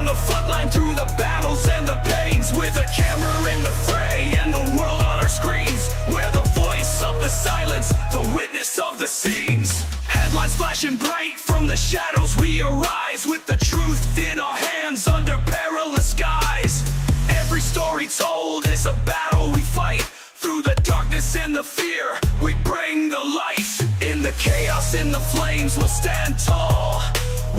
the front line through the battles and the pains, with a camera in the fray and the world on our screens. We're the voice of the silence, the witness of the scenes. Headlines flashing bright, from the shadows we arise, with the truth in our hands under perilous skies. Every story told is a battle we fight. Through the darkness and the fear, we bring the light. In the chaos, in the flames, we'll stand tall,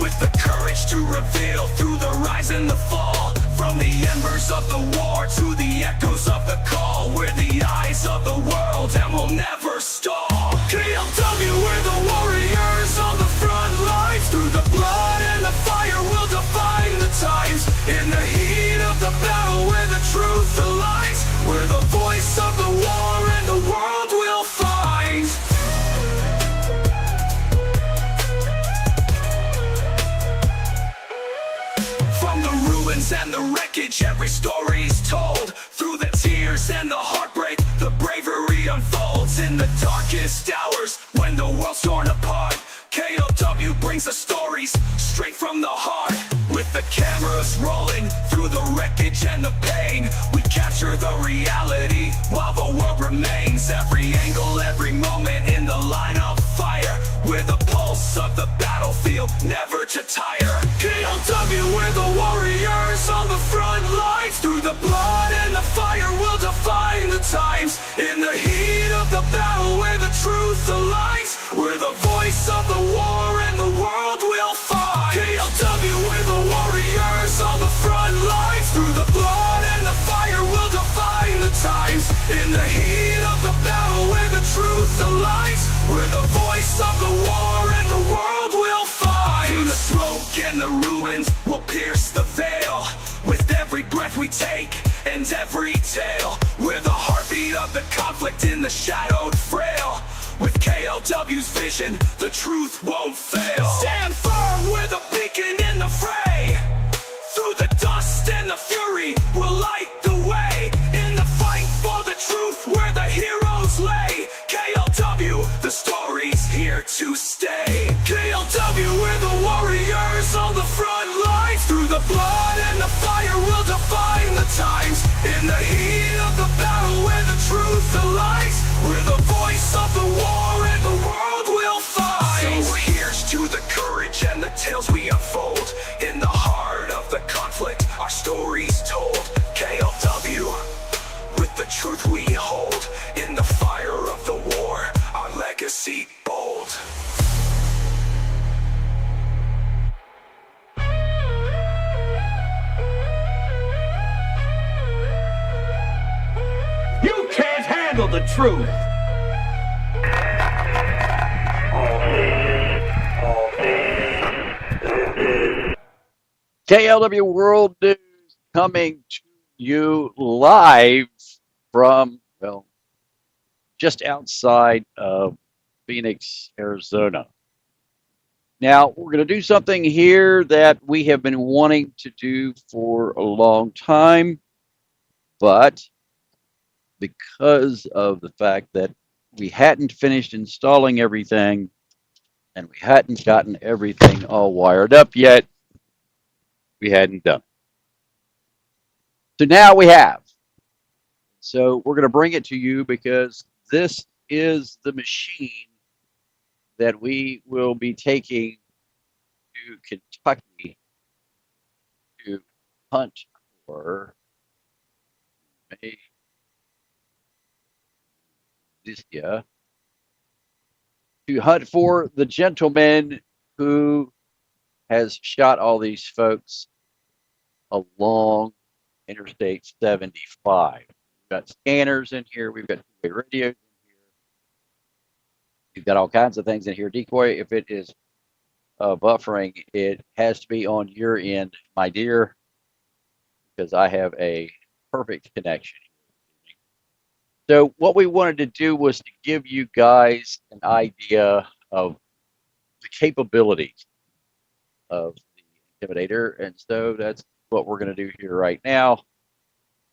with the courage to reveal through the rise and the fall. From the embers of the war to the echoes of the call, we're the eyes of the world and we'll never stall. KLW, we're the warriors on the front lines. Through the blood and the fire, we'll define the times. In the heat of the battle, where the truth aligns, we're the voice of the war and the world will find. From the ruins and the wreckage, every story's told. Through the tears and the heartbreak, the bravery unfolds. In the darkest hours, when the world's torn apart, KLW brings the stories straight from the heart. With the cameras rolling through the wreckage and the pain, we capture the reality while the world remains. Every angle, every moment in the line of fire, we're the pulse of the battlefield, never to tire. KLW, we're the warriors on the front lines. Through the blood and the fire, we'll define the times. In the heat of the battle, where the truth aligns, we're the voice of the war and the world will find. KLW, we're the warriors on the front lines. Through the blood and the fire, we'll define the times. In the heat of the battle, where the truth aligns, we're the voice of the war and the world will find. Through the smoke and the ruins, we'll pierce the veil. With every breath we take and every tale, we're the heartbeat of the conflict in the shadowed frail. With KLW's vision, the truth won't fail. Stand firm, we're the beacon in the fray. Through the dust and the fury, we'll light the way. In the fight for the truth, where the heroes lay. KLW, the story's here to stay. KLW, we're the warriors on the front lines. Through the blood and the fire, we'll define the times. In the heat of the battle, where the truth aligns, we're the voice of the war and the world will find. So here's to the courage and the tales we unfold. In the heart of the conflict, our story's told. KLW, with the truth we hold. In the fire of the war, our legacy bold. You can't handle the truth! KLW World News coming to you live from, well, just outside of Phoenix, Arizona. Now, we're going to do something here that we have been wanting to do for a long time, but because of the fact that we hadn't finished installing everything and we hadn't gotten everything all wired up yet, we hadn't done it. So now we have. So we're going to bring it to you because this is the machine that we will be taking to Kentucky to hunt for the gentleman who has shot all these folks along Interstate 75. We've got scanners in here. We've got two-way radios in here. We've got all kinds of things in here. Decoy, if it is buffering, it has to be on your end, my dear, because I have a perfect connection. So what we wanted to do was to give you guys an idea of the capabilities of the Intimidator, and so that's what we're going to do here right now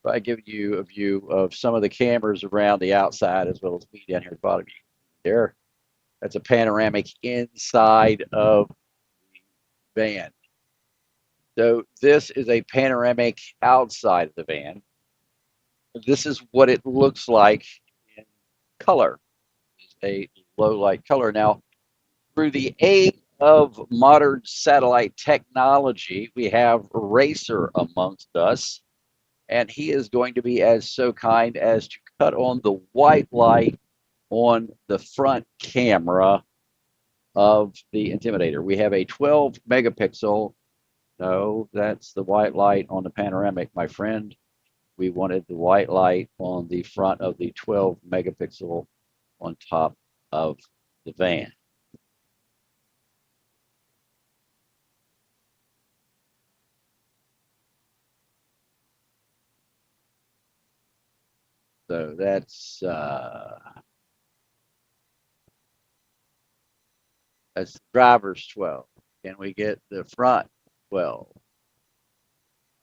by giving you a view of some of the cameras around the outside as well as me down here at the bottom. There, that's a panoramic inside of the van. So this is a panoramic outside of the van. This is what it looks like in color. It's a low light color. Now, through the aid of modern satellite technology, we have Racer amongst us, and he is going to be as so kind as to cut on the white light on the front camera of the Intimidator. We have a 12 megapixel. No, that's the white light on the panoramic, my friend. We wanted the white light on the front of the 12 megapixel on top of the van. So that's driver's 12. Can we get the front 12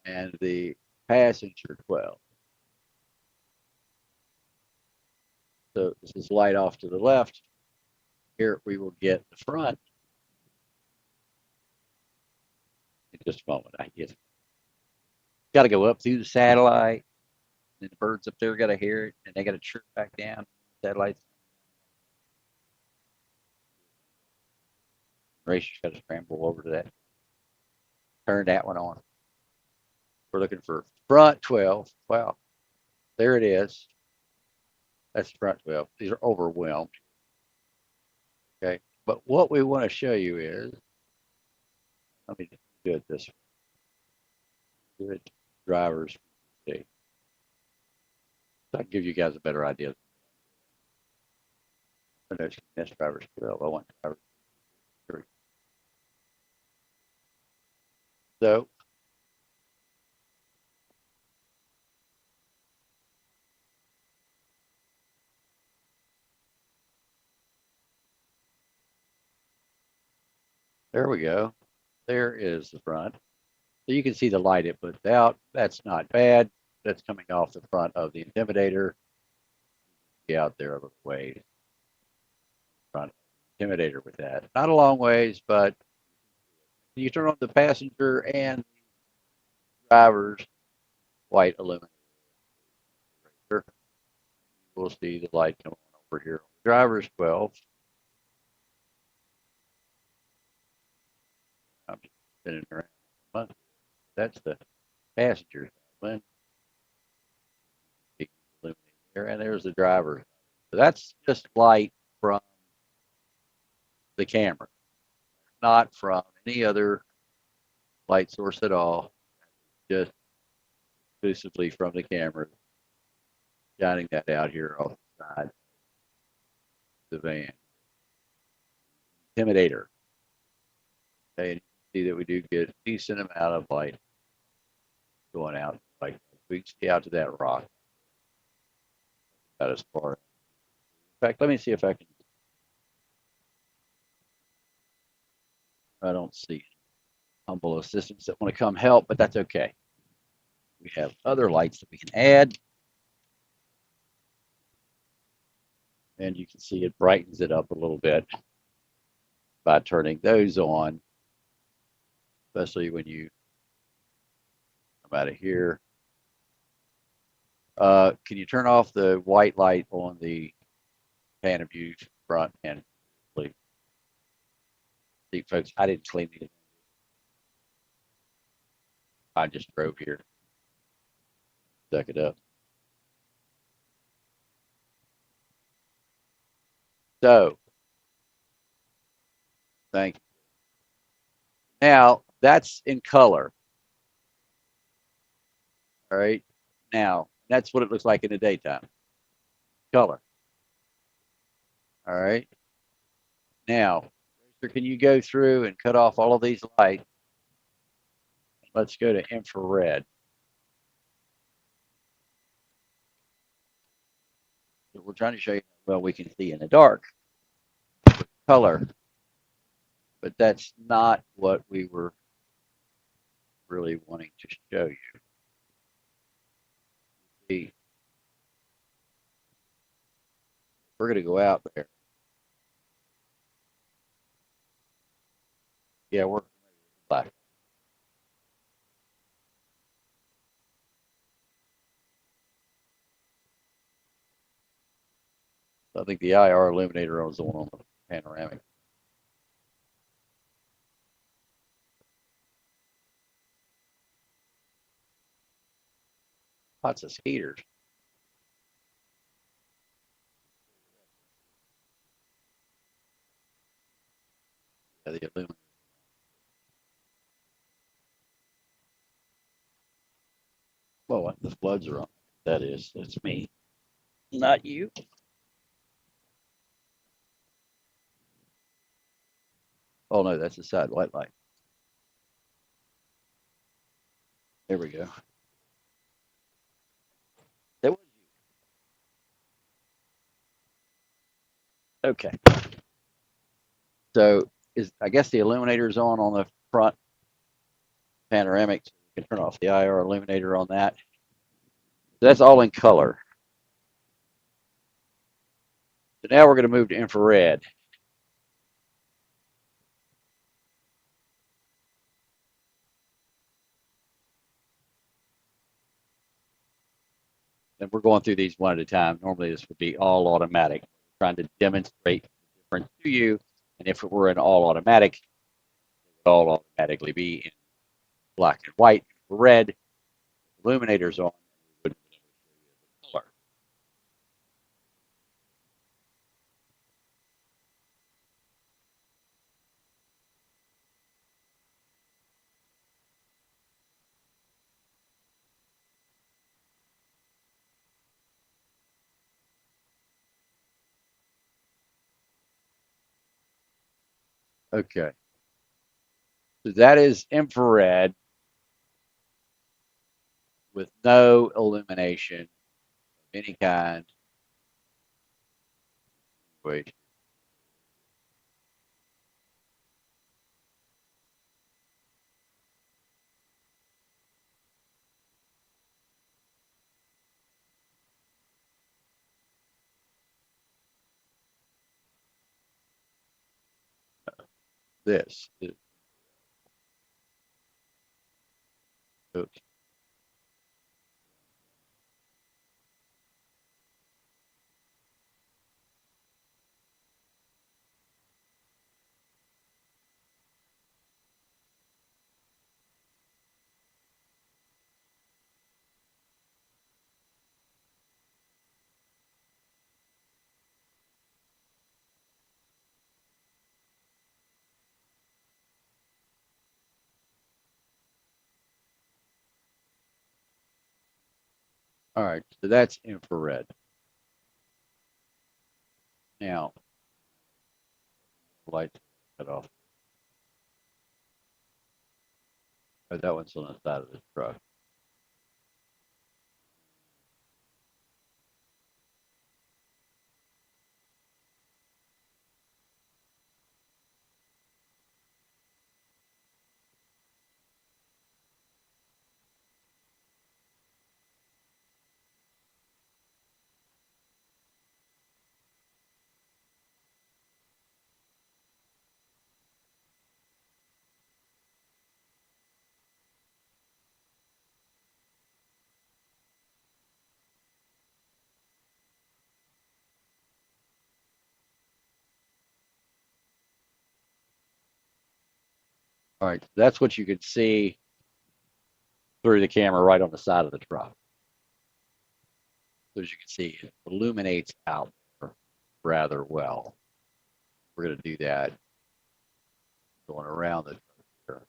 and the passenger 12? So this is light off to the left. Here we will get the front in just a moment. I guess got to go up through the satellite, and the birds up there got to hear it, and they got to chirp back down. Satellites. Racer's got to scramble over to that. Turn that one on. We're looking for front 12. Well, there it is. That's front 12. These are overwhelmed. Okay. But what we want to show you is, let me do it this way. Do it drivers. See. So I can give you guys a better idea. That's drivers 12. I want drivers 3. So there we go. There is the front. So you can see the light it puts out. That's not bad. That's coming off the front of the Intimidator. Be out there a little ways. Front Intimidator with that. Not a long ways, but you turn on the passenger and driver's white illuminator. We'll see the light come on over here. Driver's 12. I'm spinning around. That's the passenger side. There, and there's the driver. So that's just light from the camera, not from any other light source at all. Just exclusively from the camera, shining that out here off the side of the van. Intimidator. Okay, and you can see that we do get a decent amount of light going out. Like we can see out to that rock. About as far. In fact, let me see if I can. I don't see humble assistants that want to come help, but that's okay. We have other lights that we can add. And you can see it brightens it up a little bit by turning those on, especially when you come out of here. Can you turn off the white light on the pan view front and please? See, folks, I didn't clean it. I just drove here. Suck it up. So, thank you. Now, that's in color. All right. Now, that's what it looks like in the daytime. Color. All right. Now, can you go through and cut off all of these lights? Let's go to infrared. So we're trying to show you how well we can see in the dark with color, but that's not what we were really wanting to show you. See, we're going to go out there. Yeah, we're black. I think the IR illuminator was the one on the panoramic. Lots of skaters. Yeah, the illuminator. Well, the floods are on. That is, it's me, not you. Oh no, that's the side white light. There we go. That was you. Okay. So is I guess the illuminator's on the front panoramic. So you can turn off the IR illuminator on that. That's all in color. So now we're going to move to infrared. And we're going through these one at a time. Normally this would be all automatic. We're trying to demonstrate the difference to you. And if it were an all automatic, it would all automatically be in black and white, red, illuminators on, we wouldn't be able to show you the color. Okay. So that is infrared with no illumination of any kind. Wait, this. Oops. All right. So that's infrared. Now, light cut off. Oh, that one's on the side of the truck. All right. That's what you could see through the camera right on the side of the truck. So as you can see, it illuminates out there rather well. We're going to do that going around the truck here.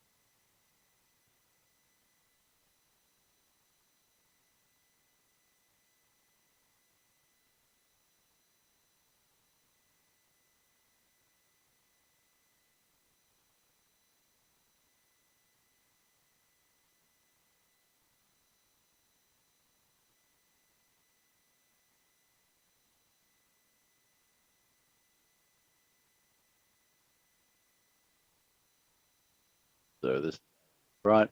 So this is front,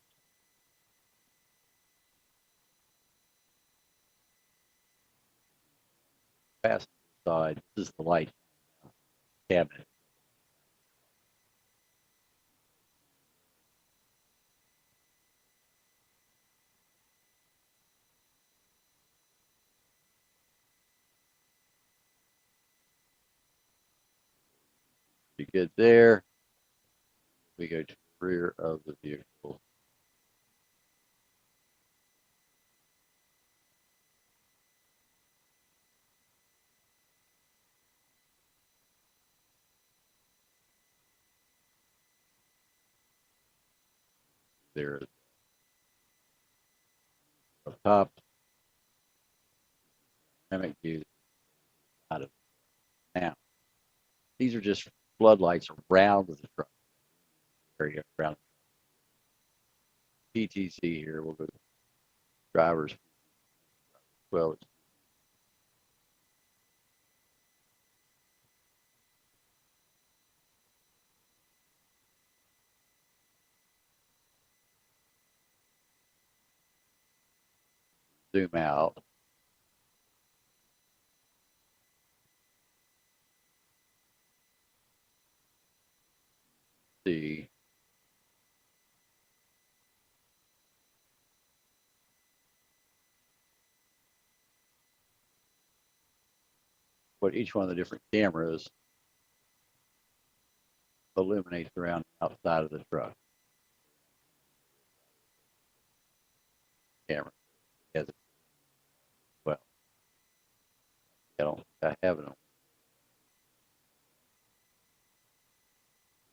passenger side. This is the light cabinet. pretty good there. We go to the rear of the vehicle. There up top. Dynamic view out of now. These are just floodlights around the truck area around PTC here. We'll go to drivers. Well, zoom out. See what each one of the different cameras illuminates around the outside of the truck. Camera has it well. I have it on.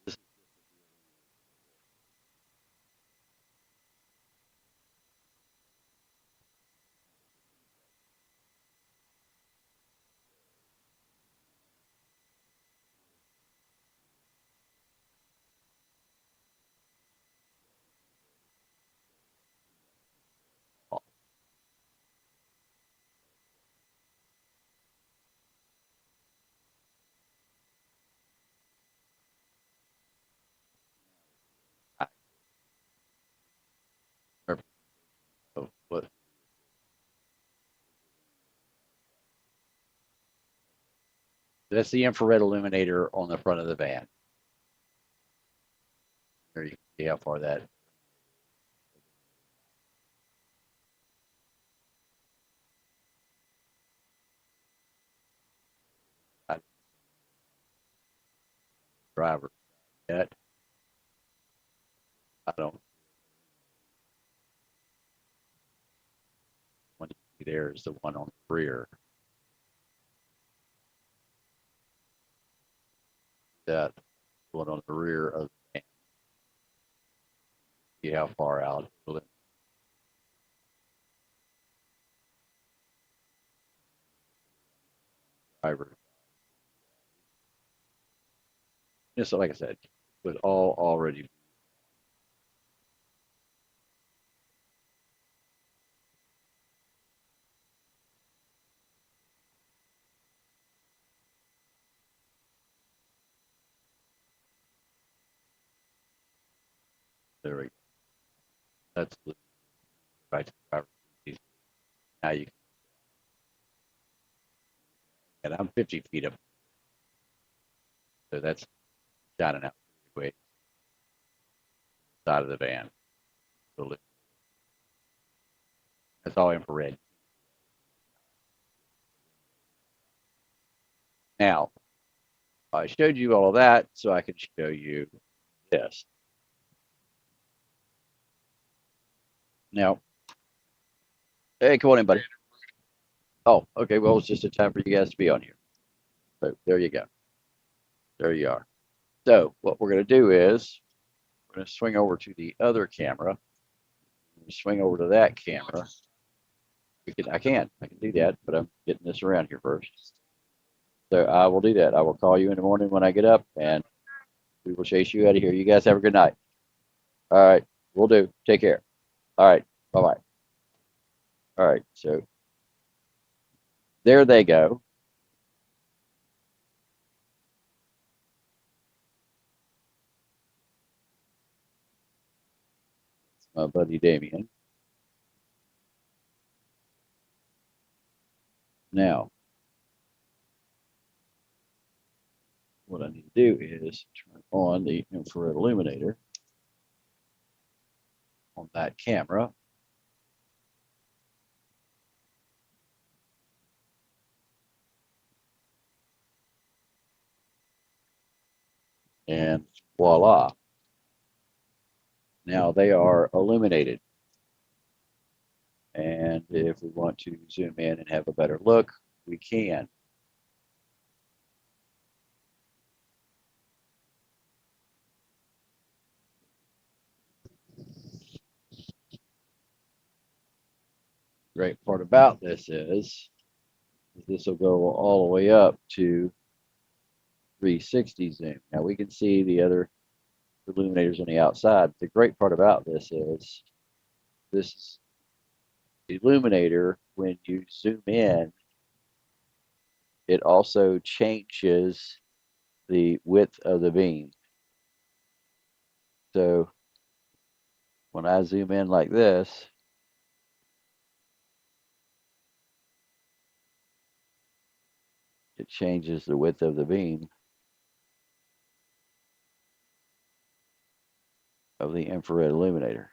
This is all. Of what that's the infrared illuminator on the front of the van. There you can see how far that driver yet. I don't. One you see there is the one on the rear. That one on the rear of the van. See how far out the driver. Just like I said, was all already. There we go. That's the right to the driver. Now you can, and I'm 50 feet up, so that's shining out pretty quick. Side of the van. So that's all infrared. Now, I showed you all of that so I can show you this. Now, hey, come on in, buddy. Oh, okay. Well, it's just a time for you guys to be on here. So there you go. There you are. So what we're going to do is we're going to swing over to the other camera. Swing over to that camera. I can do that, but I'm getting this around here first. So I will do that. I will call you in the morning when I get up, and we will chase you out of here. You guys have a good night. All right, we'll do. Take care. All right, bye bye. All right, so there they go. My buddy Damien. Now, what I need to do is turn on the infrared illuminator on that camera. And voila. Now they are illuminated. And if we want to zoom in and have a better look, we can. Great part about this is this will go all the way up to 360 zoom. Now we can see the other illuminators on the outside. The great part about this illuminator, when you zoom in, it also changes the width of the beam. So when I zoom in like this, it changes the width of the beam of the infrared illuminator.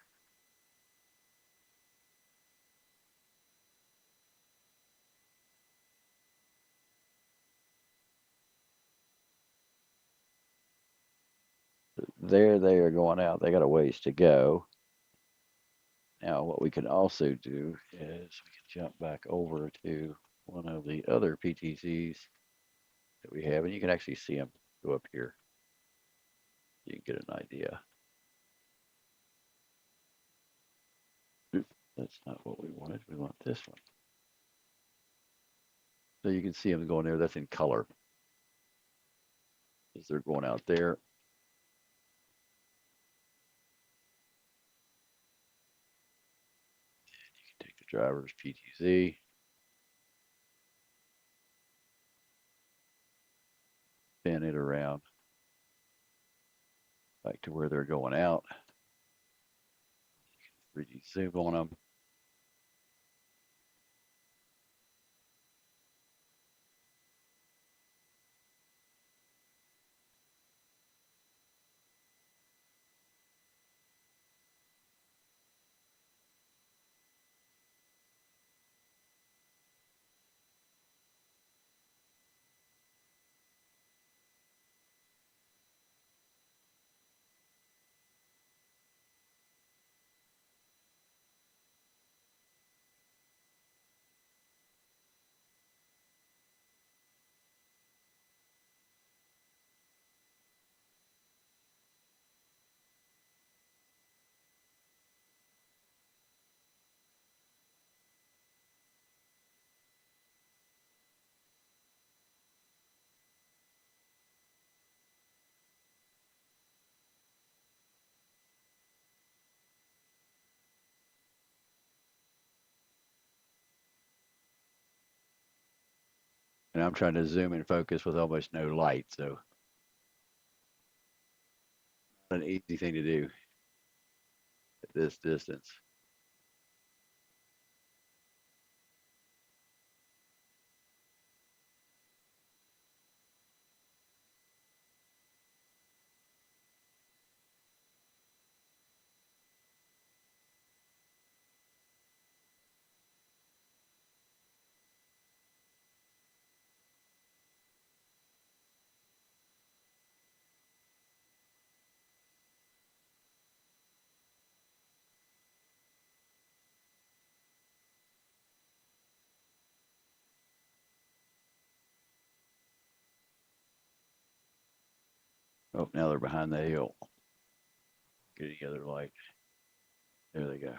There they are going out. They got a ways to go. Now what we can also do is we can jump back over to one of the other PTCs that we have, and you can actually see them go up here. You can get an idea. Oops, that's not what we wanted. We want this one. So you can see them going there. That's in color. As they're going out there. You can take the driver's PTZ. Pan it around back to where they're going out. 3D zoom on them. And I'm trying to zoom and focus with almost no light, so not an easy thing to do at this distance. Oh, now they're behind the hill. Get any other light. There they go.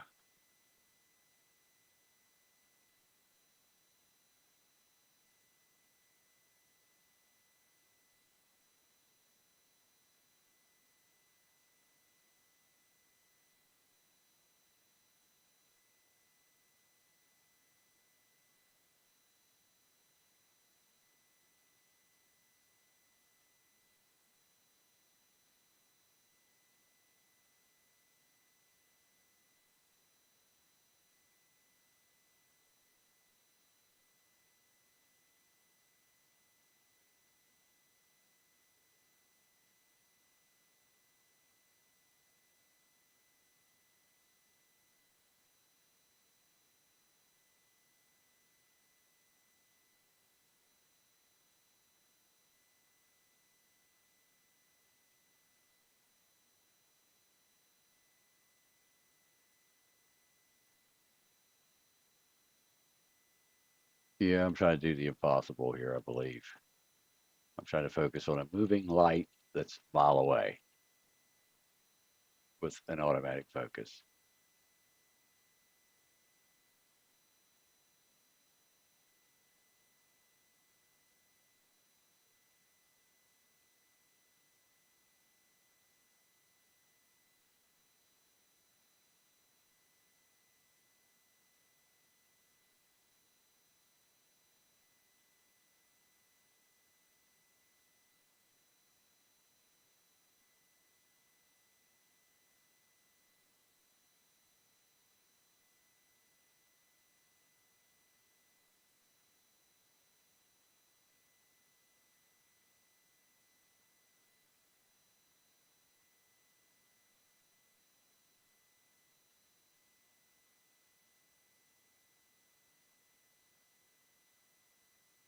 Yeah, I'm trying to do the impossible here, I believe. I'm trying to focus on a moving light that's a mile away with an automatic focus.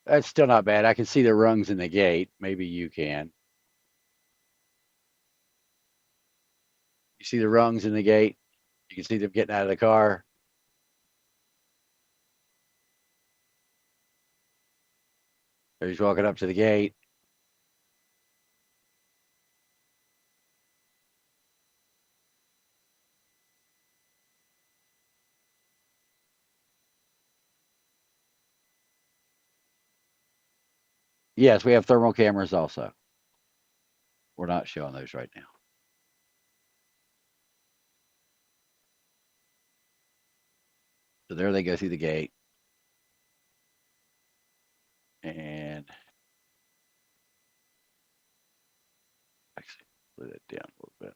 That's still not bad. I can see the rungs in the gate. Maybe you can. You see the rungs in the gate? You can see them getting out of the car. He's walking up to the gate. Yes, we have thermal cameras also. We're not showing those right now. So there they go through the gate. And actually, put it down a little bit.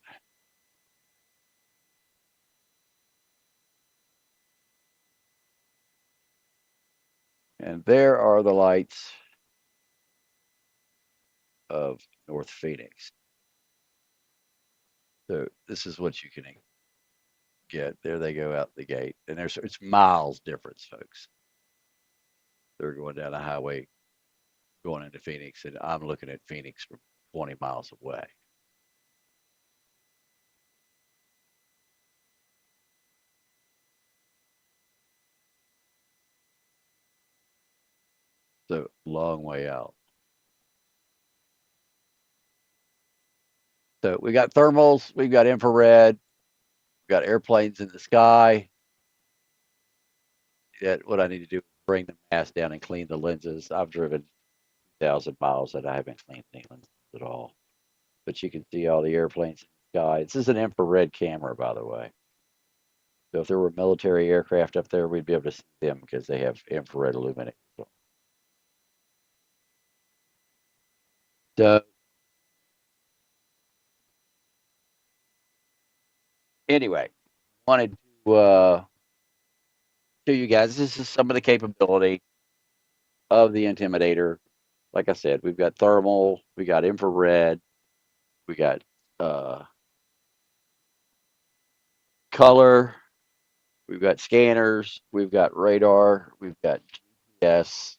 And there are the lights of North Phoenix. So this is what you can get. There they go out the gate. And it's miles difference, folks. They're going down the highway going into Phoenix, and I'm looking at Phoenix from 20 miles away. So long way out. So we got thermals, we've got infrared, we've got airplanes in the sky. That what I need to do is bring the mask down and clean the lenses. I've driven 1,000 miles and I haven't cleaned any lenses at all. But you can see all the airplanes in the sky. This is an infrared camera, by the way. So if there were military aircraft up there, we'd be able to see them because they have infrared illumination. So anyway, wanted to show you guys this is some of the capability of the Intimidator. Like I said, we've got thermal, we got infrared, we got uh, color, we've got scanners, we've got radar, we've got GPS.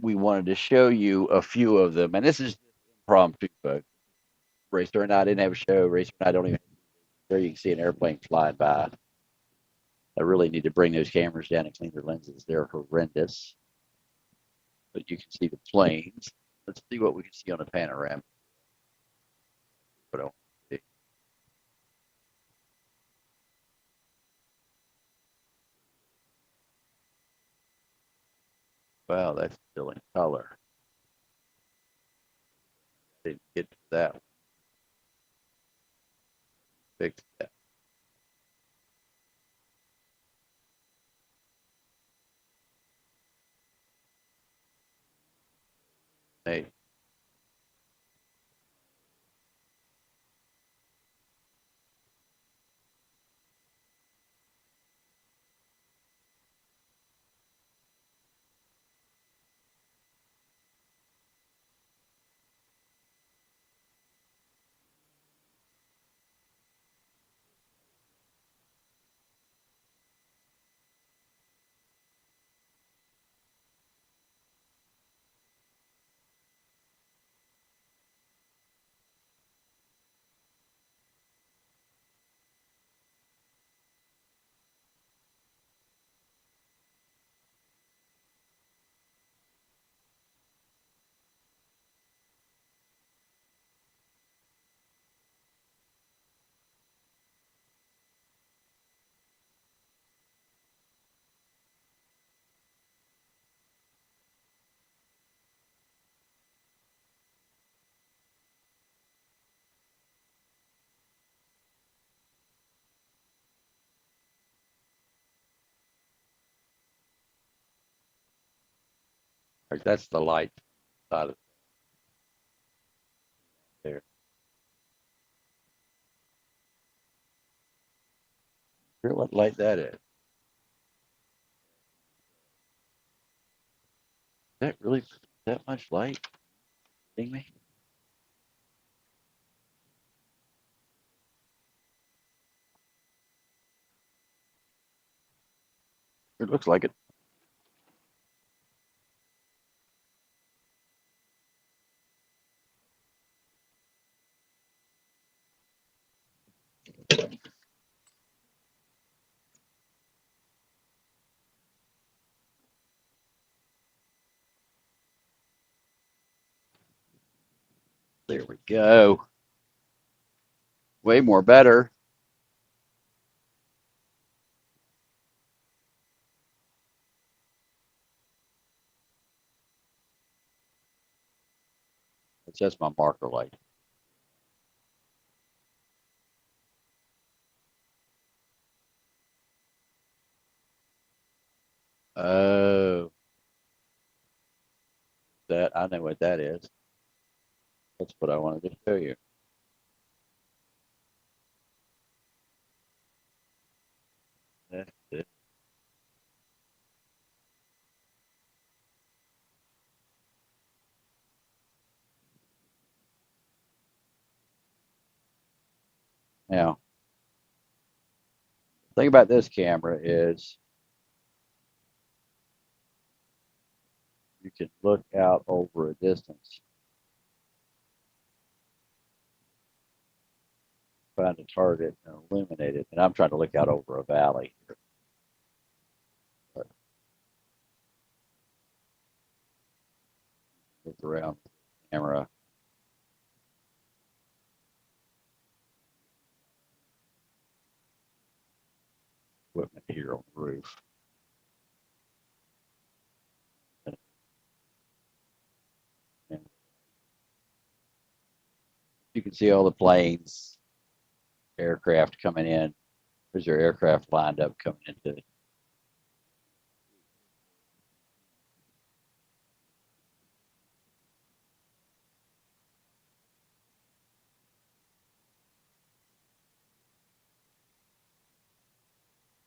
We wanted to show you a few of them, and this is impromptu, folks. Racer and I didn't have a show. Racer and I don't even. There you can see an airplane flying by. I really need to bring those cameras down and clean their lenses. They're horrendous. But you can see the planes. Let's see what we can see on a panorama. What I want to see. Wow, that's still in color. Didn't get to that one. Fix that. Hey, Right, that's the light side of there. Sure, what light that is? That really that much light? Kidding me? It looks like it. There we go. Way more better. It's just my marker light. Oh, that I know what that is. That's what I wanted to show you. That's it. Now, the thing about this camera is you can look out over a distance, find a target, and illuminate it. And I'm trying to look out over a valley here. But look around the camera equipment here on the roof. And you can see all the planes, aircraft coming in. There's your aircraft lined up coming into it.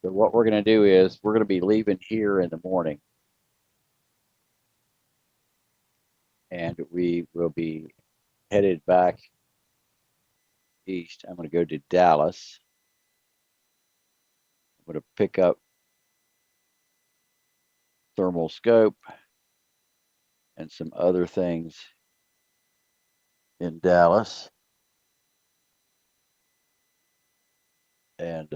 So what we're going to do is we're going to be leaving here in the morning, and we will be headed back east. I'm going to go to Dallas. I'm going to pick up thermal scope and some other things in Dallas. And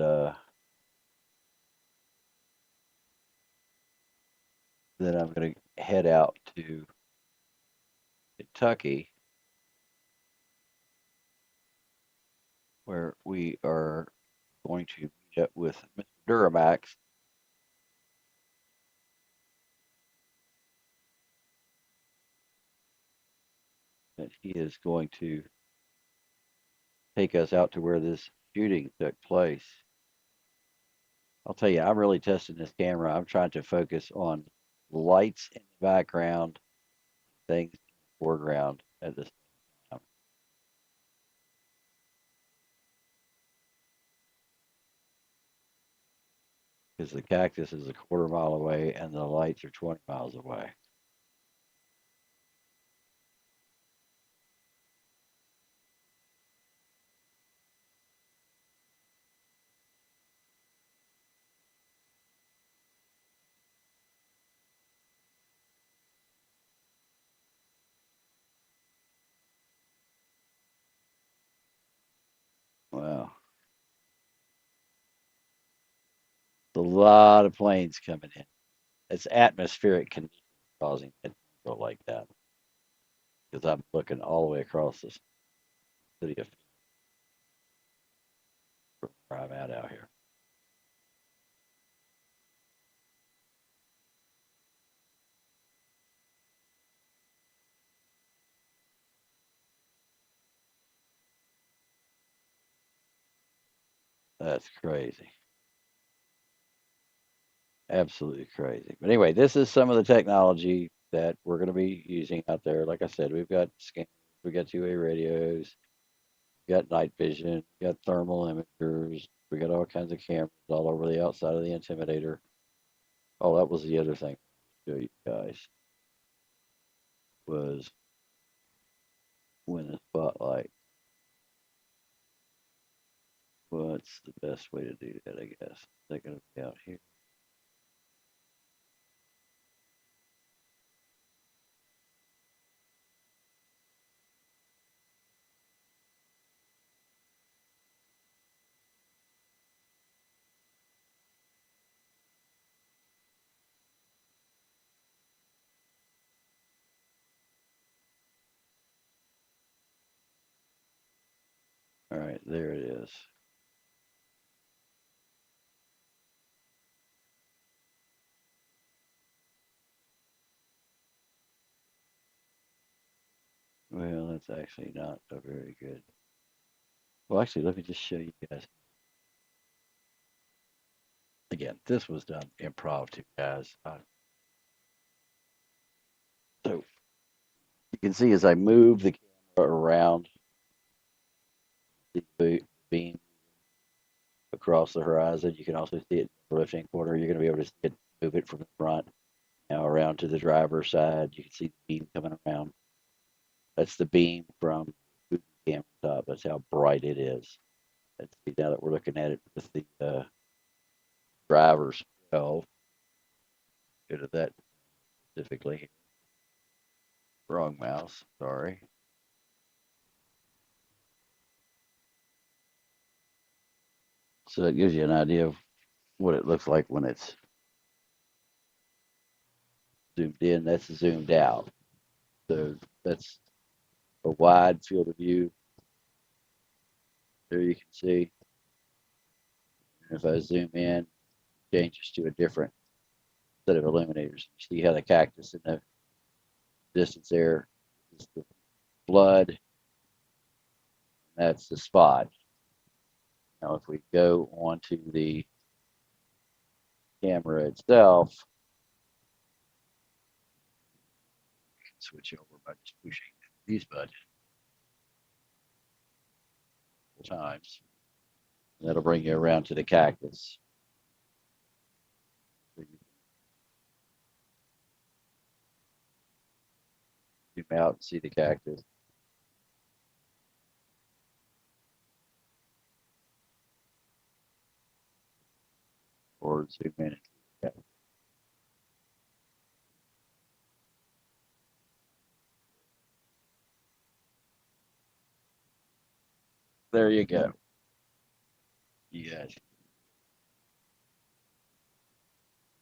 then I'm going to head out to Kentucky, where we are going to meet up with Mr. Duramax. And he is going to take us out to where this shooting took place. I'll tell you, I'm really testing this camera. I'm trying to focus on lights in the background, things in the foreground at this time. Because the cactus is a quarter mile away and the lights are 20 miles away. Wow. A lot of planes coming in. It's atmospheric conditions causing it to go like that. Because I'm looking all the way across the city of where I'm at out here. That's crazy. Absolutely crazy. But anyway, this is some of the technology that we're going to be using out there. Like I said, we've got scanners, we got two-way radios, we got night vision, we got thermal imagers, we got all kinds of cameras all over the outside of the Intimidator. Oh, that was the other thing to show you guys was when the spotlight. What's the best way to do that? I guess they're going to be out here. All right, there it is. Well, that's actually not a very good. Well, actually, let me just show you guys. Again, this was done improv too, guys. So you can see as I move the camera around the beam across the horizon, you can also see it in the left hand corner. You're going to be able to see it move it from the front now around to the driver's side. You can see the beam coming around. That's the beam from the camera top. That's how bright it is. Let's see now that we're looking at it with the driver's 12. Go to that specifically. Wrong mouse. Sorry. So that gives you an idea of what it looks like when it's zoomed in. That's zoomed out. So that's a wide field of view. There you can see. And if I zoom in, it changes to a different set of illuminators. You see how the cactus in the distance there is the blood. That's the spot. Now, if we go onto the camera itself, we can switch over by just pushing these buttons times. And that'll bring you around to the cactus. Zoom out and see the cactus. Or zoom in and see the cactus. There you go. Yes.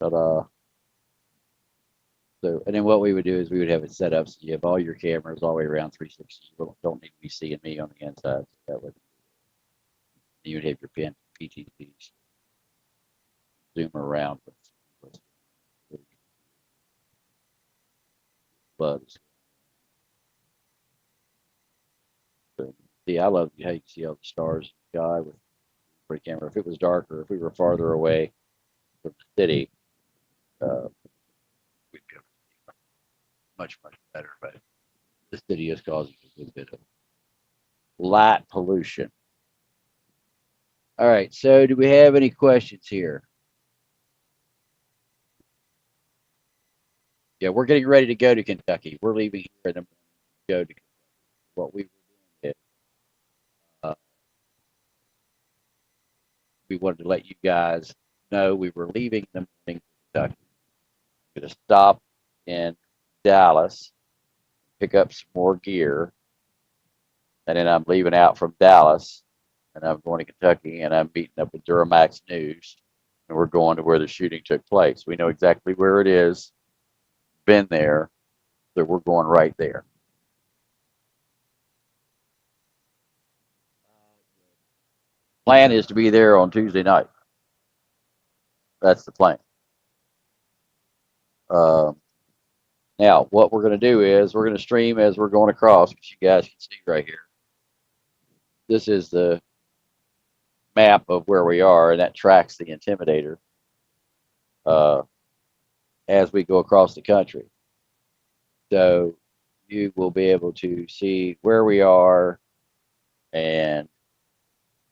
Ta-da. So, and then what we would do is we would have it set up so you have all your cameras all the way around 360. You don't need to be seeing me on the inside. So that would you would have your pin PTCs zoom around with bugs. So, see, I love how you can see all the stars in the sky with the camera. If it was darker, if we were farther away from the city, uh, we'd be able to see much, much better. But the city is causing a little bit of light pollution. All right. So, do we have any questions here? Yeah, we're getting ready to go to Kentucky. We're leaving here in the morning to go to Kentucky. What we were doing is uh, we wanted to let you guys know we were leaving in the morning to Kentucky. We're going to stop in Dallas, pick up some more gear, and then I'm leaving out from Dallas, and I'm going to Kentucky, and I'm meeting up with Duramax News, and we're going to where the shooting took place. We know exactly where it is, been there, so we're going right there. Plan is to be there on Tuesday night. That's the plan. Um, Now, what we're going to do is we're going to stream as we're going across, which you guys can see right here. This is the map of where we are, and that tracks the Intimidator uh, as we go across the country. So you will be able to see where we are and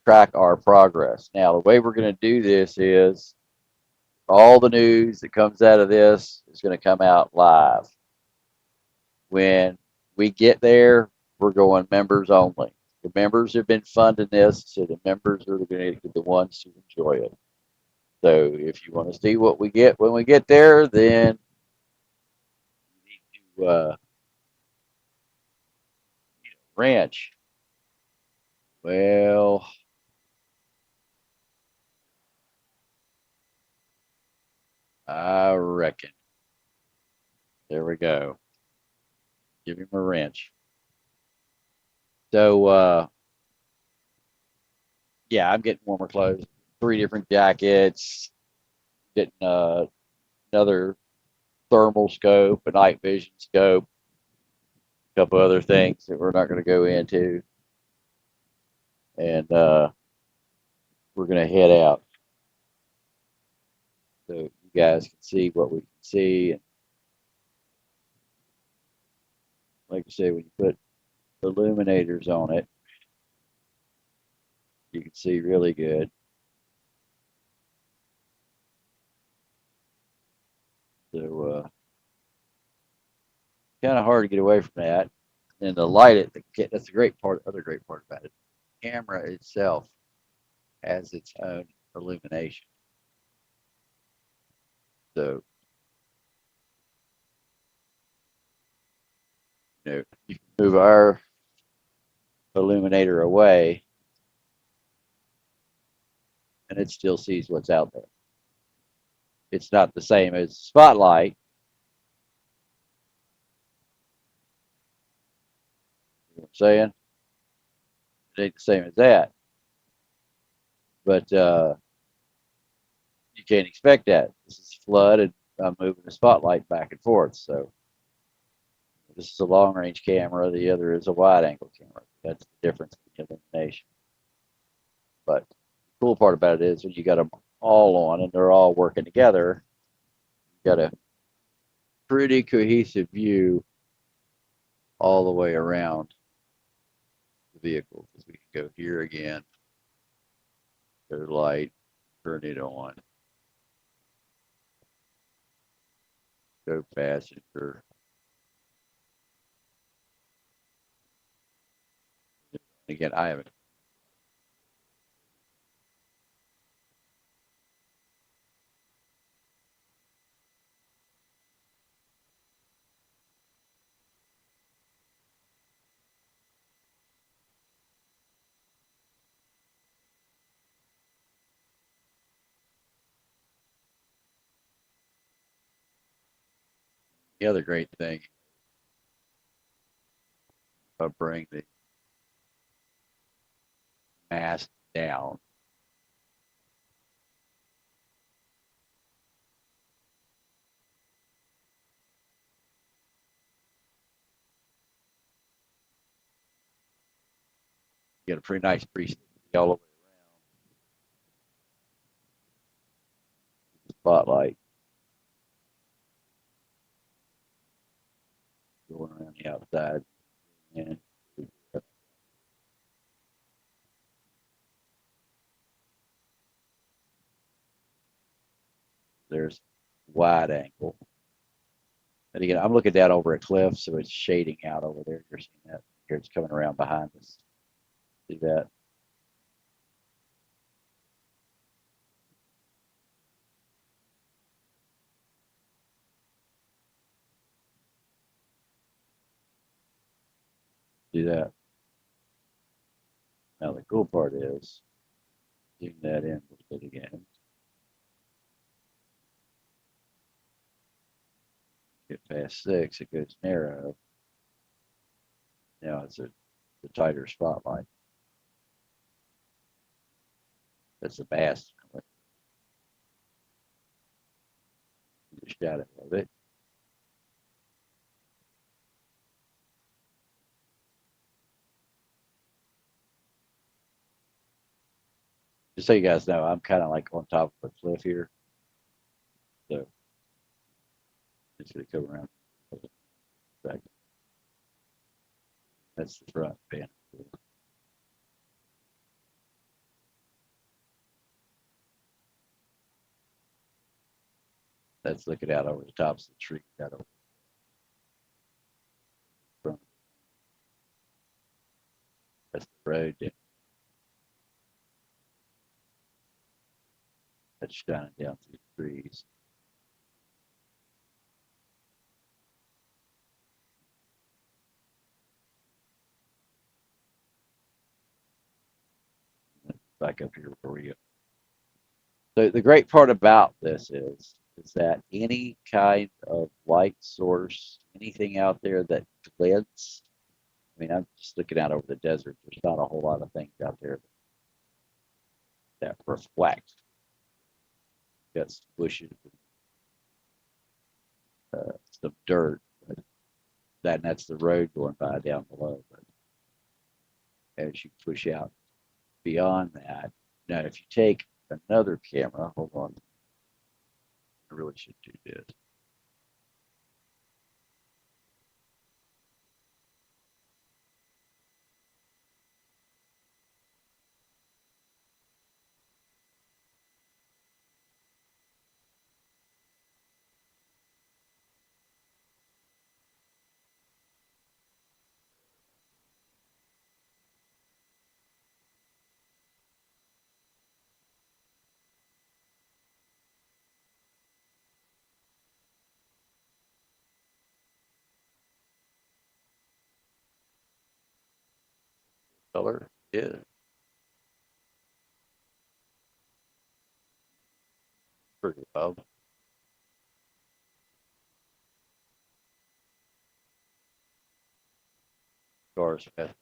track our progress. Now, the way we're going to do this is all the news that comes out of this is going to come out live. When we get there, we're going members only. The members have been funding this, so the members are going to be the ones who enjoy it. So if you want to see what we get when we get there, then you need to ranch. Well, I reckon. There we go. Give him a wrench. So yeah, I'm getting warmer clothes. 3 different jackets. Getting another thermal scope, a night vision scope, a couple other things that we're not going to go into, and we're going to head out so you guys can see what we can see. And like I say, when you put illuminators on it, you can see really good. So kind of hard to get away from that. And to light it, that's the great part. Other great part about it, the camera itself has its own illumination. So you can move our illuminator away, and it still sees what's out there. It's not the same as spotlight. You know what I'm saying? It ain't the same as that. But you can't expect that. This is flood, and I'm moving the spotlight back and forth. So this is a long range camera. The other is a wide angle camera. That's the difference in illumination. But the cool part about it is when you got them all on and they're all working together, you got a pretty cohesive view all the way around the vehicle. Because we can go here again, go to light, turn it on, go passenger. Again, I haven't. The other great thing, if I bring the mask down, you get a pretty nice 360 all the way around the spotlight going around the outside. And there's wide angle. And again, I'm looking down over a cliff, so it's shading out over there. You're seeing that. Here it's coming around behind us. See that? See that? Now the cool part is, zoom that in a little bit again. Get past 6, it goes narrow. Now it's a tighter spotlight. That's the bass. The shadow of it. Just so you guys know, I'm kind of like on top of a cliff here. So it's going to come around. second. That's the front panel. That's looking out over the tops of the trees out over the front. That's the road. That's shining down through the trees. Back up here where we go. So the great part about this is that any kind of light source, anything out there that glints. I mean, I'm just looking out over the desert. There's not a whole lot of things out there that reflect. Got some bushes, some dirt. But that's the road going by down below. But as you push out beyond that, now if you take another camera, hold on, I really should do this. Color is pretty well. Cars fast.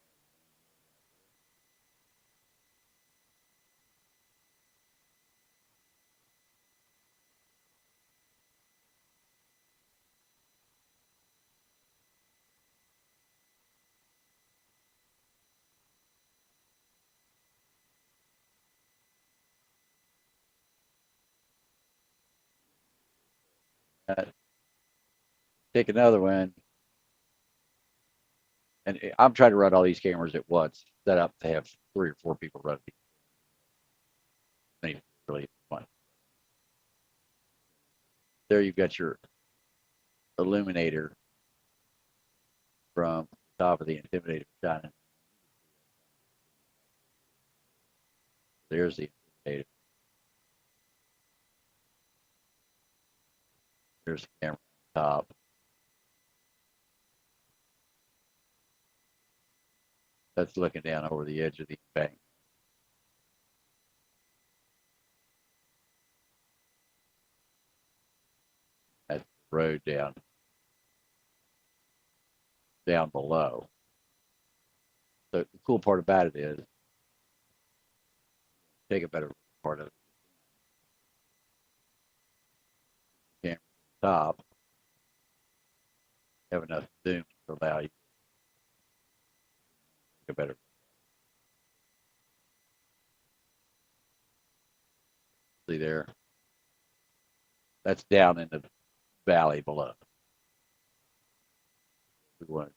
Take another one, and I'm trying to run all these cameras at once. Set up to have 3 or 4 people running. Really fun. There you've got your illuminator from the top of the Intimidator shining. There's the Intimidator. There's the camera on top. That's looking down over the edge of the bank. That's the road down below. So the cool part about it is take a better part of the camera on top, have enough zoom to allow you to take a better see there. That's down in the valley below. We want to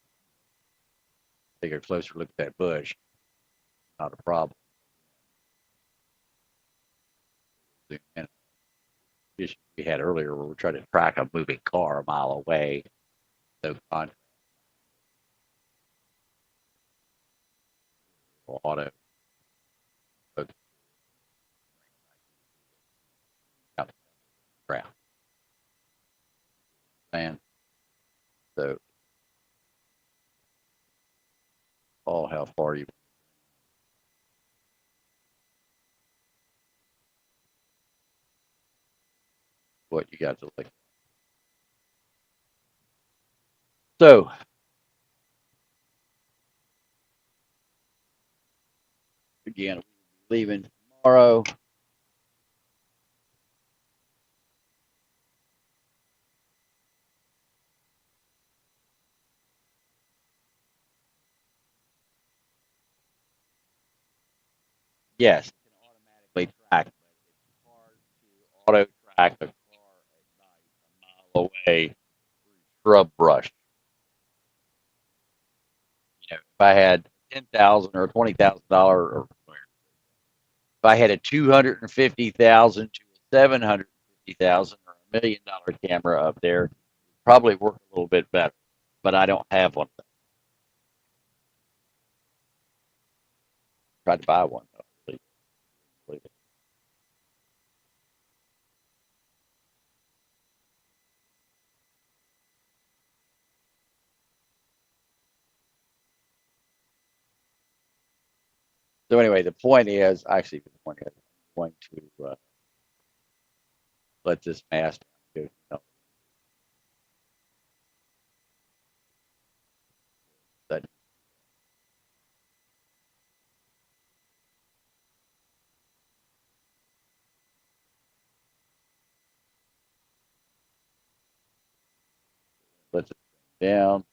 take a closer look at that bush. Not a problem. Zoom in. Issue we had earlier where we're trying to track a moving car a mile away. So auto out the ground. And so all how far you what you got to look. So again, leaving tomorrow. Yes, it can automatically track, but it's hard to auto track a car at night a mile away through shrub brush. If I had 10,000 or $20,000, or if I had a 250,000 to a 750,000 or $1 million camera up there, probably work a little bit better. But I don't have one. Tried to buy one though. So anyway, the point is, actually, the point is, I'm going to let this mask down. That lets it down.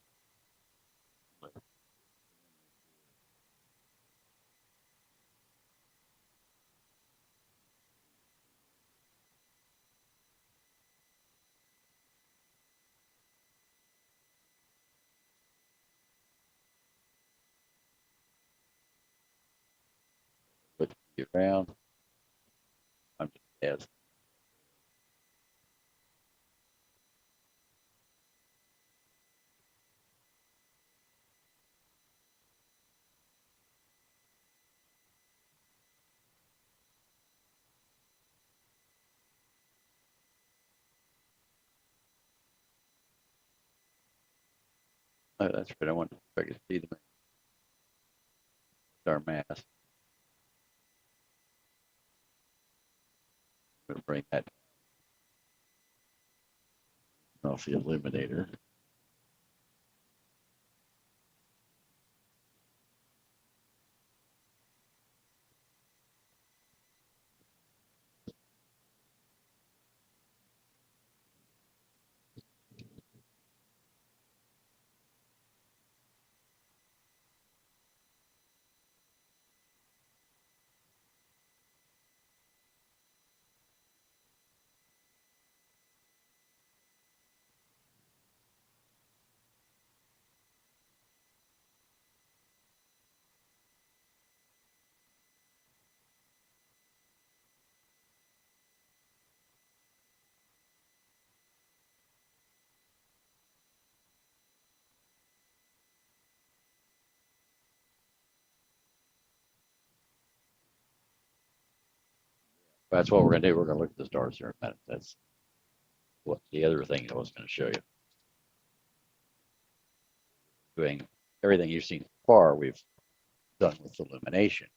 Put it around. I'm just asking. Oh, that's good. I want if I can see our mask. I'm going to bring that off the illuminator. That's what we're going to do. We're going to look at the stars here in a minute. That's what the other thing I was going to show you. Doing everything you've seen so far, we've done with illumination.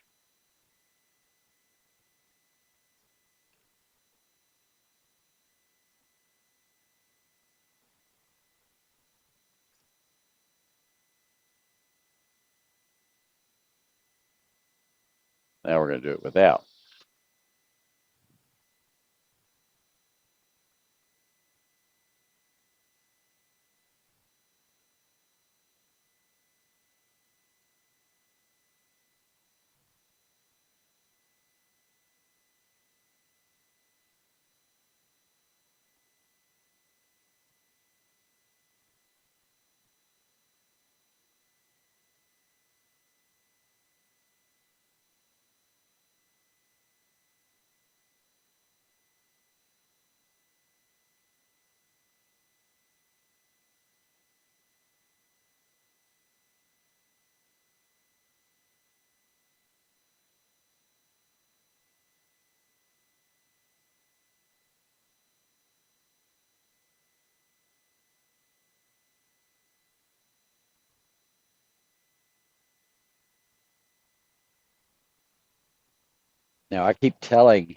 Now we're going to do it without. Now I keep telling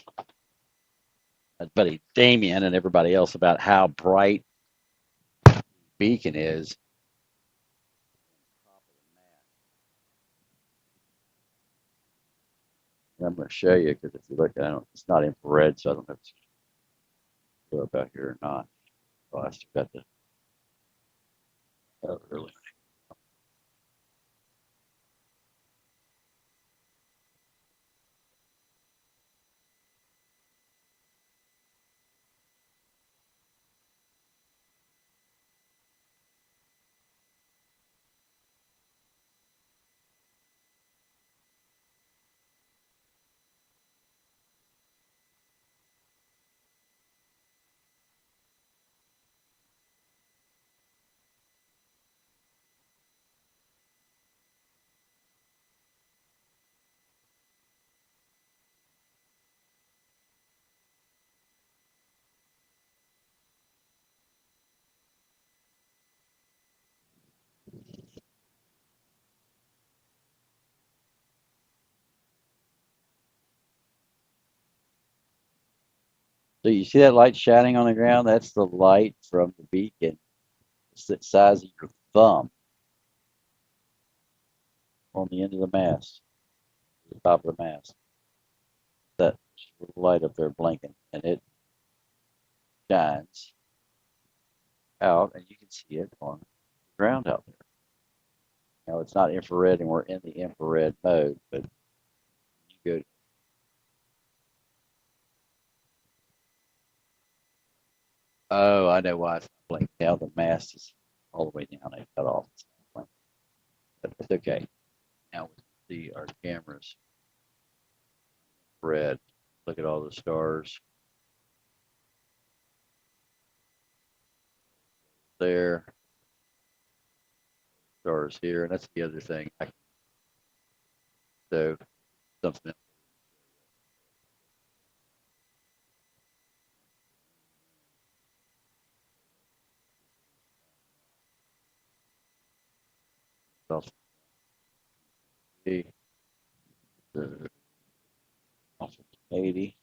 my buddy Damien and everybody else about how bright the beacon is. And I'm going to show you because if you look, it's not infrared, so I don't know if it's go up out here or not. Oh, I still got the early. So you see that light shining on the ground? That's the light from the beacon. It's the size of your thumb on the end of the mast, the top of the mast. That light up there blinking, and it shines out, and you can see it on the ground out there. Now it's not infrared, and we're in the infrared mode, but you go. Oh, I know why it's not blinking. Now the mast is all the way down. They cut off. It's not blinking, but it's okay. Now we can see our cameras red. Look at all the stars there, stars here, and that's the other thing. So something else. The 80.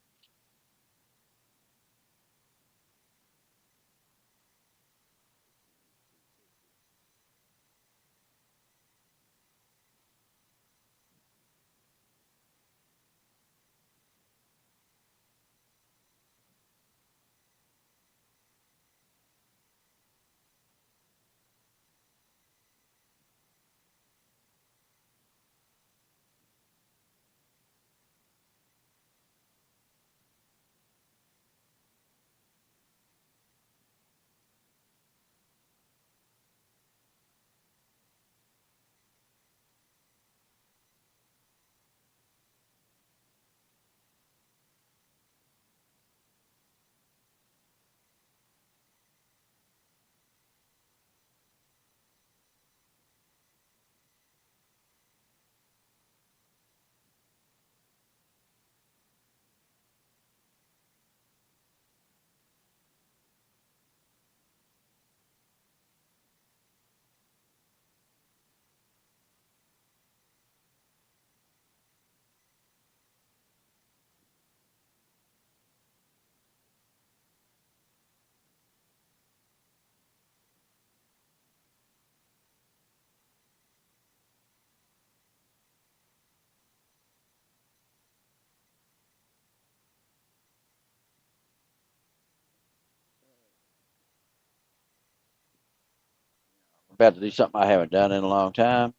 We're about to do something I haven't done in a long time.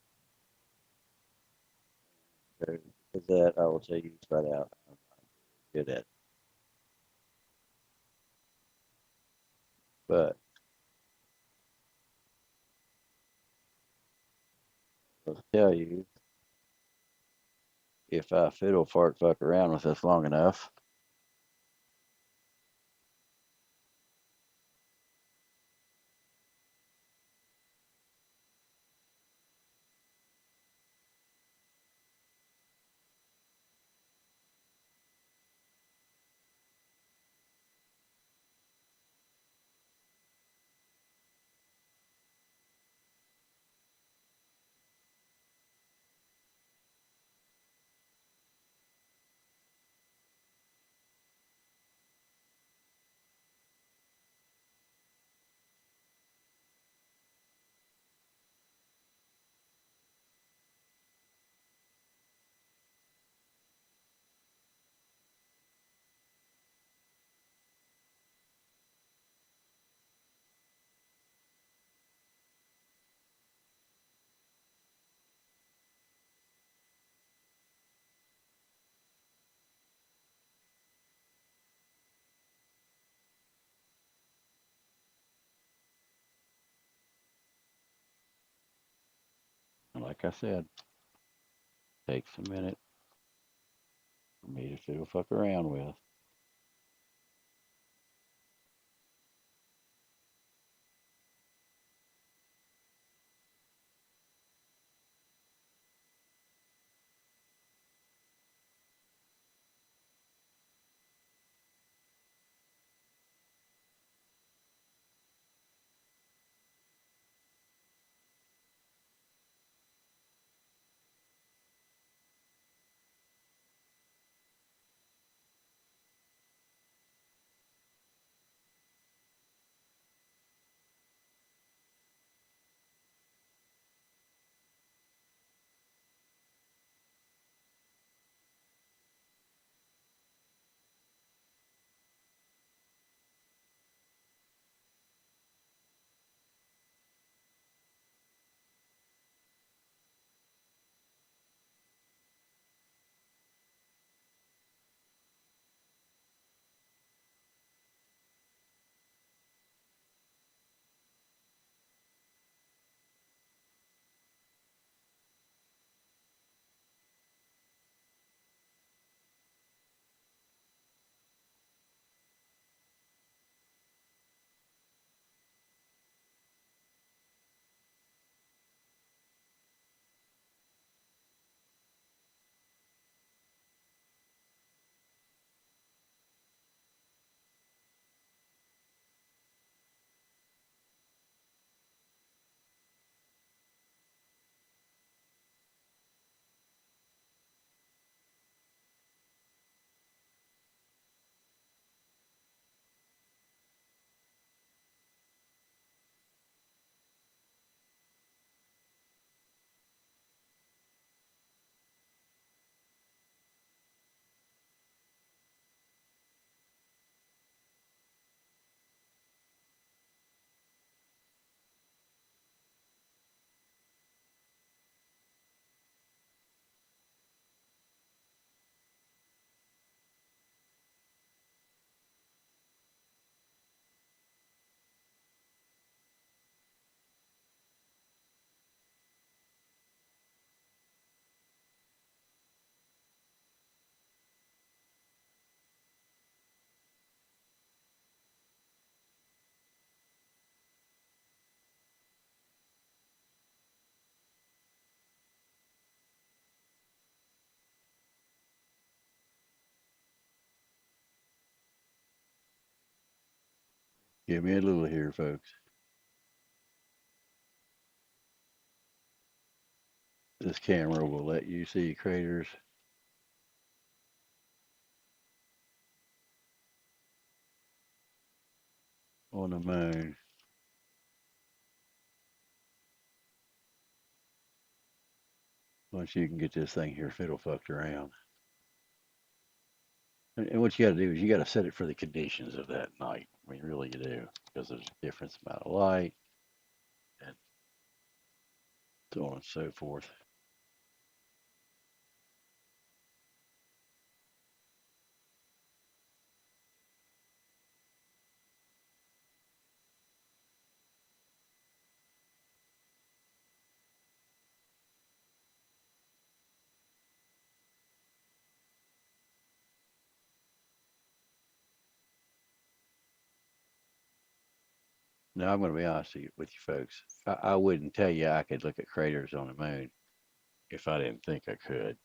So with that, I will tell you right out. I'm not good at it. But I'll tell you, if I fiddle fart fuck around with this long enough, like I said, takes a minute for me to fiddle fuck around with. Give me a little here, folks. This camera will let you see craters on the moon. Once you can get this thing here fiddle fucked around. And what you got to do is you got to set it for the conditions of that night. I mean, really, you do, because there's a different amount of light and so on and so forth. Now, I'm going to be honest with you folks. I wouldn't tell you I could look at craters on the moon if I didn't think I could.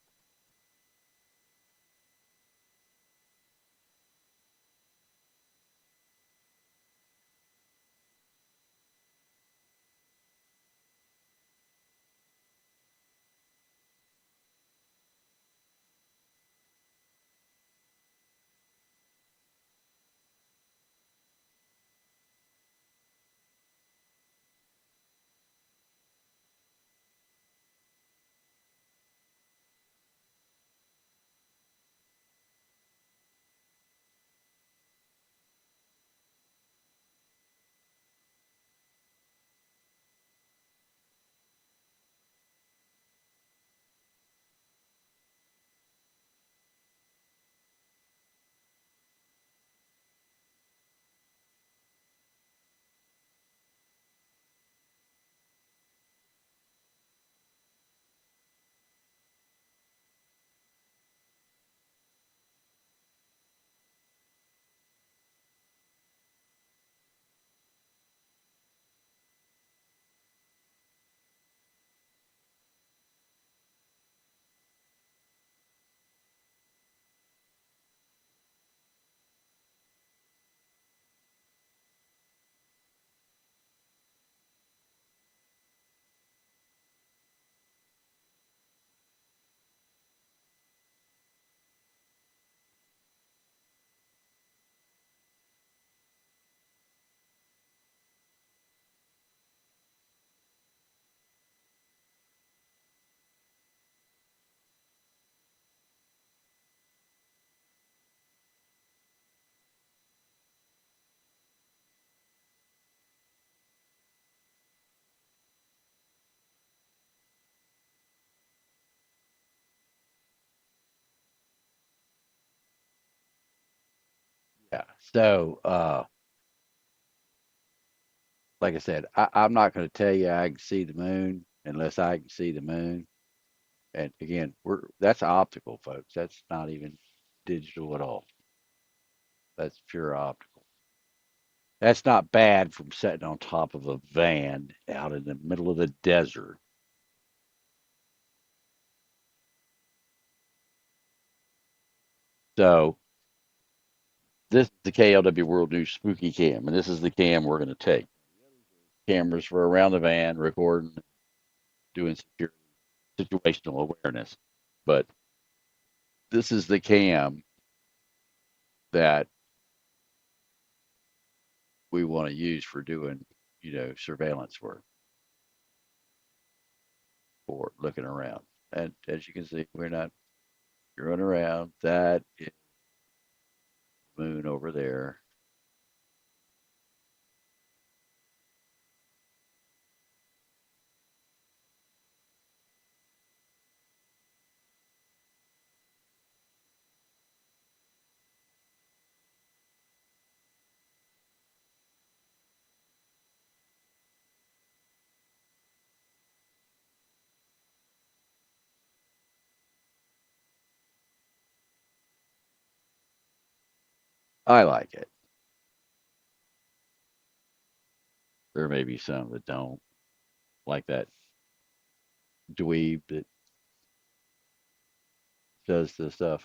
Yeah. So, like I said, I'm not going to tell you I can see the moon unless I can see the moon. And again, that's optical, folks. That's not even digital at all. That's pure optical. That's not bad from sitting on top of a van out in the middle of the desert. So this is the KLW World News Spooky Cam, and this is the cam we're going to take. Cameras for around the van, recording, doing situational awareness. But this is the cam that we want to use for doing, surveillance work for looking around. And as you can see, we're not screwing around. That is the moon over there. I like it. There may be some that don't like that dweeb that does this stuff.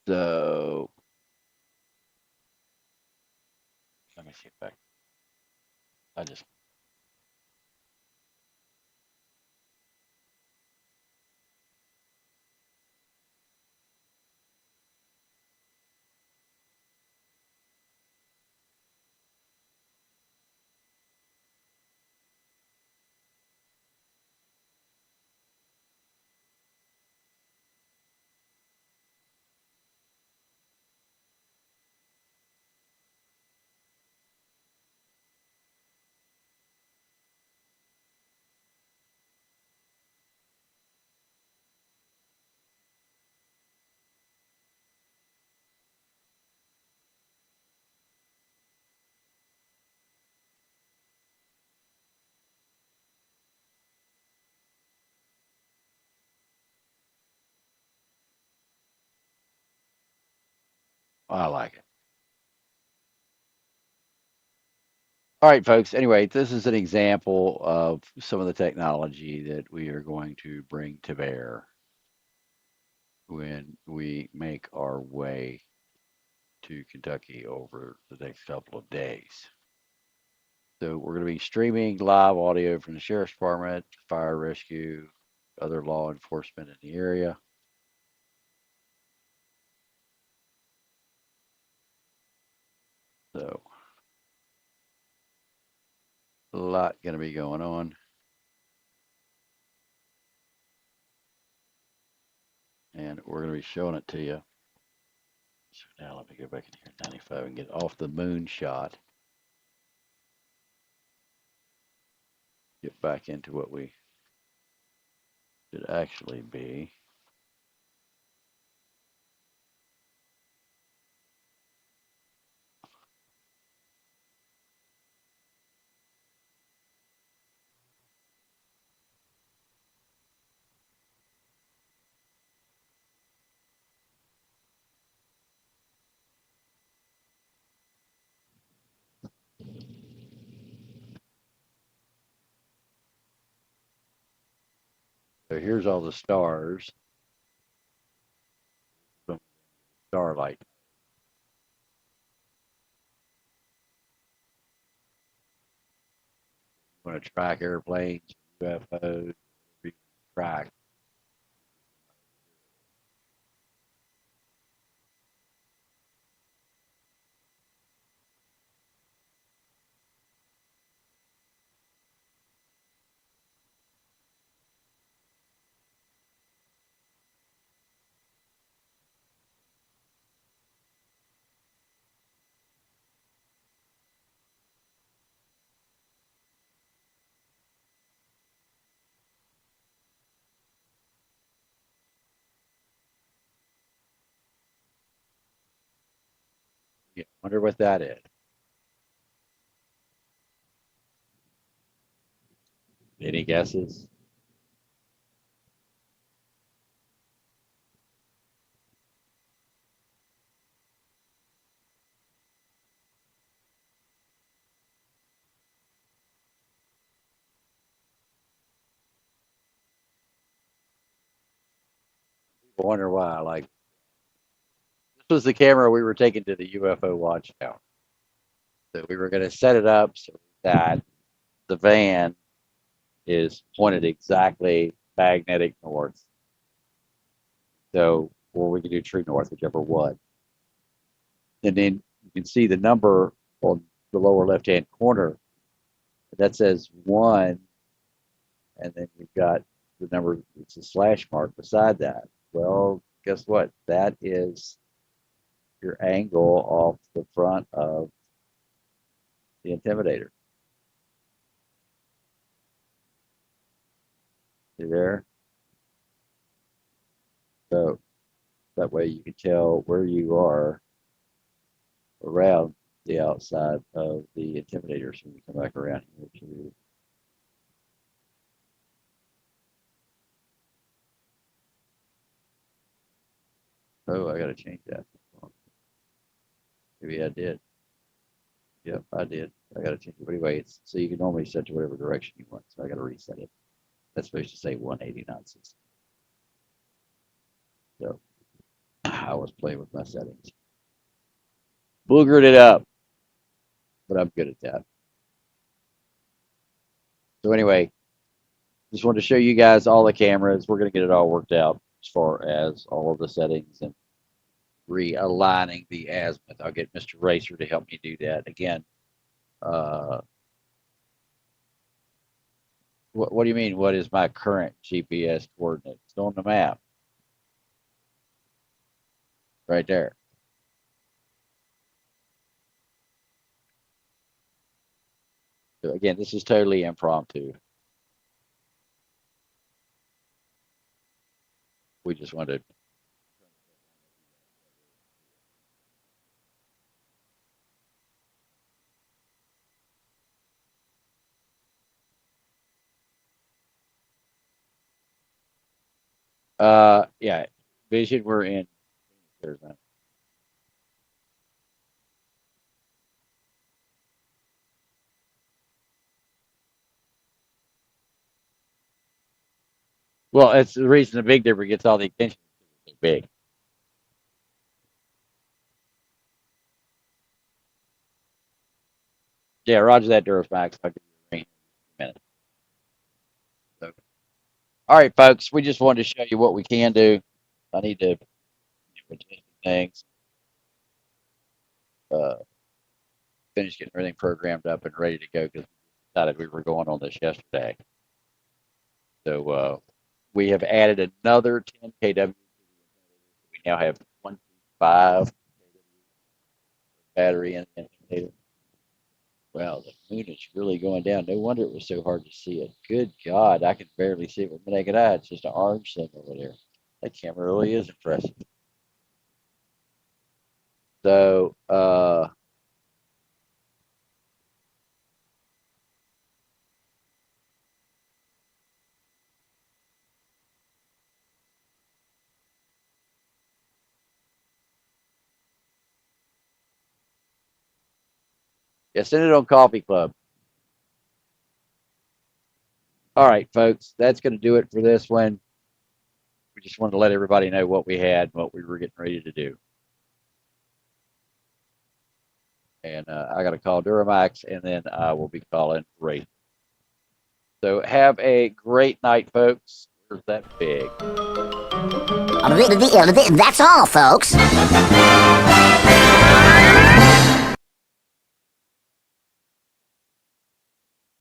So let me see if I just I like it. All right, folks. Anyway, this is an example of some of the technology that we are going to bring to bear when we make our way to Kentucky over the next couple of days. So we're going to be streaming live audio from the sheriff's department, fire rescue, other law enforcement in the area. So a lot going to be going on. And we're going to be showing it to you. So now let me go back in here 95 and get off the moon shot. Get back into what we should actually be. So here's all the stars from starlight. You want to track airplanes, UFOs, track. Yeah, wonder what that is. Any guesses? People wonder why. Like this was the camera we were taking to the UFO watchtower. So we were going to set it up so that the van is pointed exactly magnetic north. So, or we can do true north, whichever one. And then you can see the number on the lower left-hand corner that says 1, and then you've got the number, it's a slash mark beside that. Well, guess what? That is your angle off the front of the Intimidator. See there? So that way you can tell where you are around the outside of the Intimidator. So we come back around here to oh, I got to change that. Maybe I did. Yep, I did. I got to change it. But anyway, it's so you can normally set to whatever direction you want. So I got to reset it. That's supposed to say 189.60. So I was playing with my settings. Boogered it up, but I'm good at that. So anyway, just wanted to show you guys all the cameras. We're going to get it all worked out as far as all of the settings and realigning the azimuth. I'll get Mr. Racer to help me do that. Again, what do you mean? What is my current GPS coordinates? It's on the map. Right there. So again, this is totally impromptu. We just wanted. Yeah, Vision, we're in Arizona. Well, it's the reason the Big Dipper gets all the attention. It's so big. Yeah, Roger that, Duramax. I'll give you a ring in a minute. So, all right, folks, we just wanted to show you what we can do. I need to adjust things, uh, finish getting everything programmed up and ready to go because we decided we were going on this yesterday. So we have added another 10 kW. We now have 25 battery in the indicator. Wow, the moon is really going down. No wonder it was so hard to see it. Good God, I can barely see it with my naked eye. It's just an orange thing over there. That camera really is impressive. So, yeah, send it on Coffee Club. All right, folks, that's going to do it for this one. We just wanted to let everybody know what we had, what we were getting ready to do. And I got to call Duramax, and then I will be calling Ray. So have a great night, folks. Where's that big? That's all, folks.